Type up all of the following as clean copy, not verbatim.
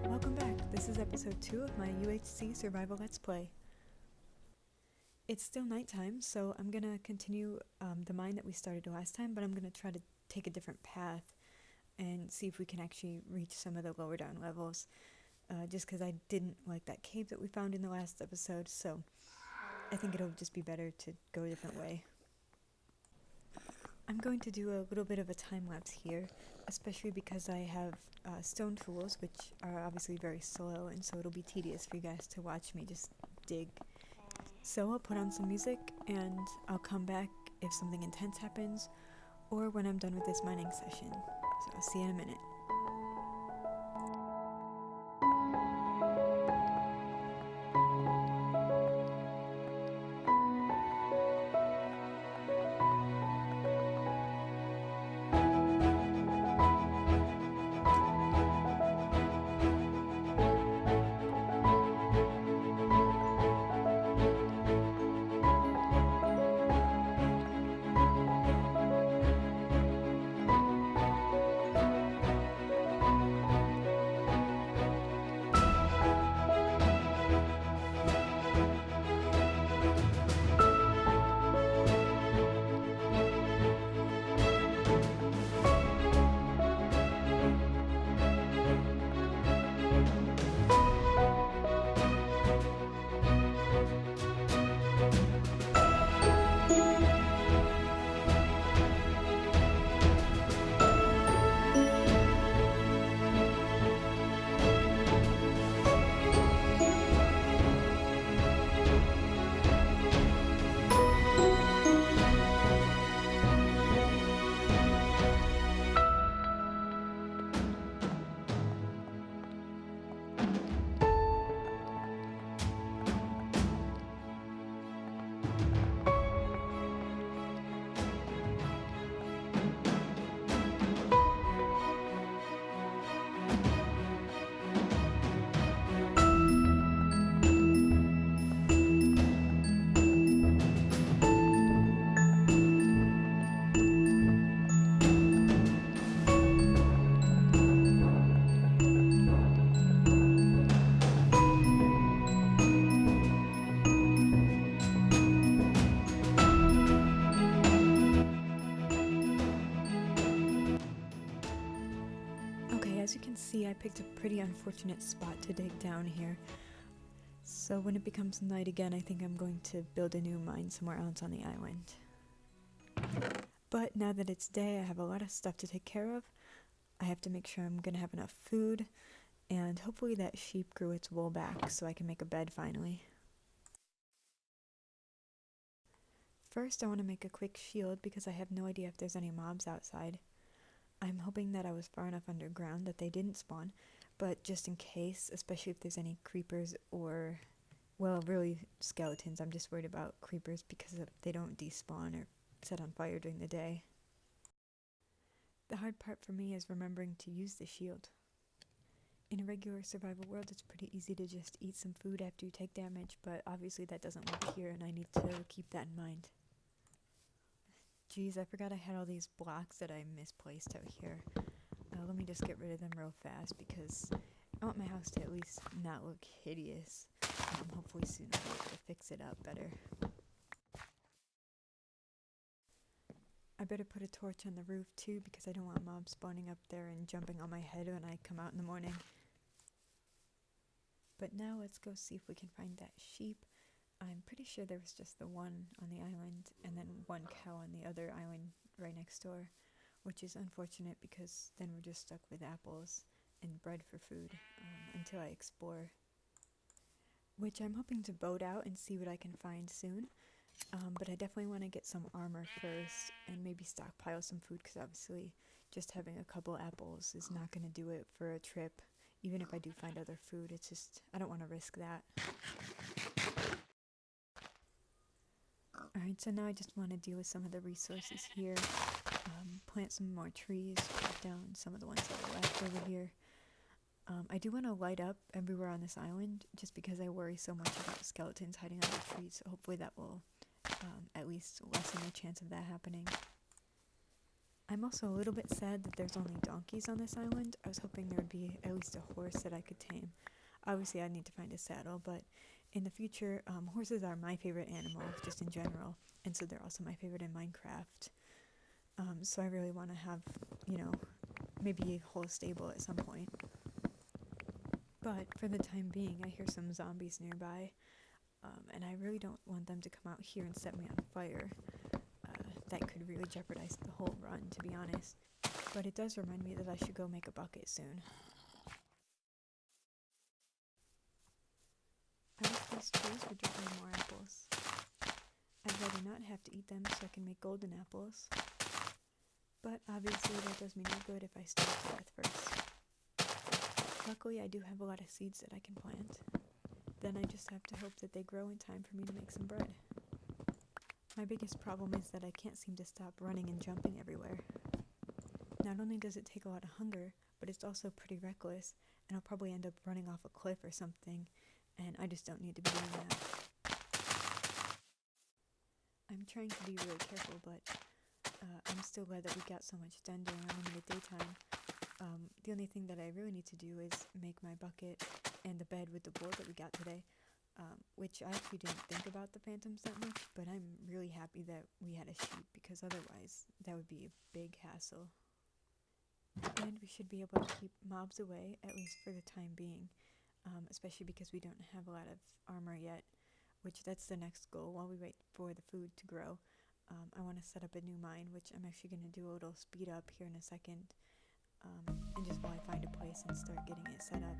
Welcome back. This is episode 2 of my UHC Survival Let's Play. It's still nighttime, so I'm gonna continue the mine that we started last time, but I'm gonna try to take a different path and see if we can actually reach some of the lower down levels. Just because I didn't like that cave that we found in the last episode, so I think it'll just be better to go a different way. I'm going to do a little bit of a time lapse here, especially because I have stone tools, which are obviously very slow, and so it'll be tedious for you guys to watch me just dig. So I'll put on some music, and I'll come back if something intense happens, or when I'm done with this mining session. So I'll see you in a minute. As you can see, I picked a pretty unfortunate spot to dig down here. So when it becomes night again, I think I'm going to build a new mine somewhere else on the island. But now that it's day, I have a lot of stuff to take care of. I have to make sure I'm gonna have enough food, and hopefully that sheep grew its wool back so I can make a bed finally. First, I want to make a quick shield because I have no idea if there's any mobs outside. I'm hoping that I was far enough underground that they didn't spawn, but just in case, especially if there's any creepers or, well, really skeletons. I'm just worried about creepers because they don't despawn or set on fire during the day. The hard part for me is remembering to use the shield. In a regular survival world, it's pretty easy to just eat some food after you take damage, but obviously that doesn't work here, and I need to keep that in mind. Geez, I forgot I had all these blocks that I misplaced out here. Let me just get rid of them real fast because I want my house to at least not look hideous. Hopefully soon I'll be able to fix it up better. I better put a torch on the roof too because I don't want mobs spawning up there and jumping on my head when I come out in the morning. But now let's go see if we can find that sheep. I'm pretty sure there was just the one on the island and then one cow on the other island right next door, which is unfortunate because then we're just stuck with apples and bread for food until I explore. Which I'm hoping to boat out and see what I can find soon, but I definitely want to get some armor first and maybe stockpile some food because obviously just having a couple apples is not going to do it for a trip. Even if I do find other food, it's just, I don't want to risk that. Alright, so now I just want to deal with some of the resources here. Plant some more trees, cut down some of the ones that are left over here. I do want to light up everywhere on this island just because I worry so much about skeletons hiding under the trees, so hopefully that will at least lessen the chance of that happening. I'm also a little bit sad that there's only donkeys on this island. I was hoping there would be at least a horse that I could tame. Obviously, I'd need to find a saddle, but in the future, horses are my favorite animal, just in general, and so they're also my favorite in Minecraft. So I really want to have, you know, maybe a whole stable at some point. But for the time being, I hear some zombies nearby, and I really don't want them to come out here and set me on fire. That could really jeopardize the whole run, to be honest. But it does remind me that I should go make a bucket soon. I wish these trees would drop me more apples. I'd rather not have to eat them so I can make golden apples. But obviously that does me no good if I starve to death first. Luckily I do have a lot of seeds that I can plant. Then I just have to hope that they grow in time for me to make some bread. My biggest problem is that I can't seem to stop running and jumping everywhere. Not only does it take a lot of hunger, but it's also pretty reckless, and I'll probably end up running off a cliff or something, and I just don't need to be doing that. I'm trying to be really careful, but I'm still glad that we got so much done during our limited daytime. The only thing that I really need to do is make my bucket and the bed with the board that we got today, which I actually didn't think about the phantoms that much, but I'm really happy that we had a sheep because otherwise that would be a big hassle. And we should be able to keep mobs away, at least for the time being, especially because we don't have a lot of armor yet, which that's the next goal while we wait for the food to grow. I want to set up a new mine, which I'm actually going to do a little speed up here in a second, and just while I find a place and start getting it set up.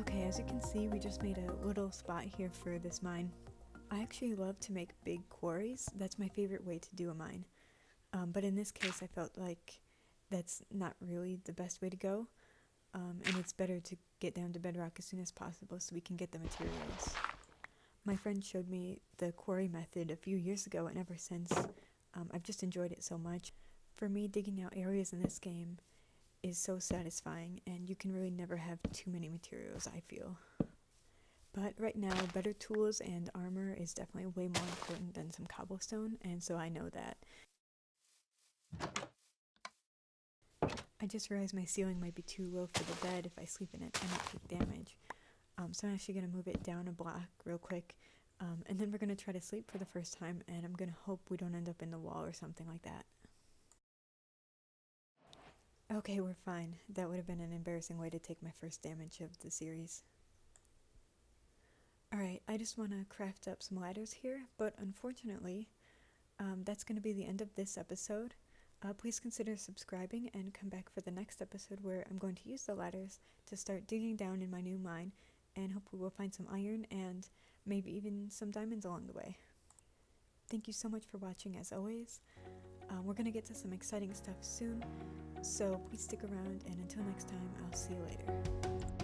Okay, as you can see, we just made a little spot here for this mine. I actually love to make big quarries. That's my favorite way to do a mine. But in this case, I felt like that's not really the best way to go. And it's better to get down to bedrock as soon as possible so we can get the materials. My friend showed me the quarry method a few years ago, and ever since, I've just enjoyed it so much. For me, digging out areas in this game is so satisfying, and you can really never have too many materials, I feel. But right now, better tools and armor is definitely way more important than some cobblestone, and so I know that. I just realized my ceiling might be too low for the bed. If I sleep in it, I might take damage. So I'm actually going to move it down a block real quick, and then we're going to try to sleep for the first time, and I'm going to hope we don't end up in the wall or something like that. Okay, we're fine. That would have been an embarrassing way to take my first damage of the series. Alright, I just want to craft up some ladders here, but unfortunately, that's going to be the end of this episode. Please consider subscribing and come back for the next episode where I'm going to use the ladders to start digging down in my new mine, and hopefully we'll find some iron and maybe even some diamonds along the way. Thank you so much for watching as always. We're going to get to some exciting stuff soon, so please stick around, and until next time, I'll see you later.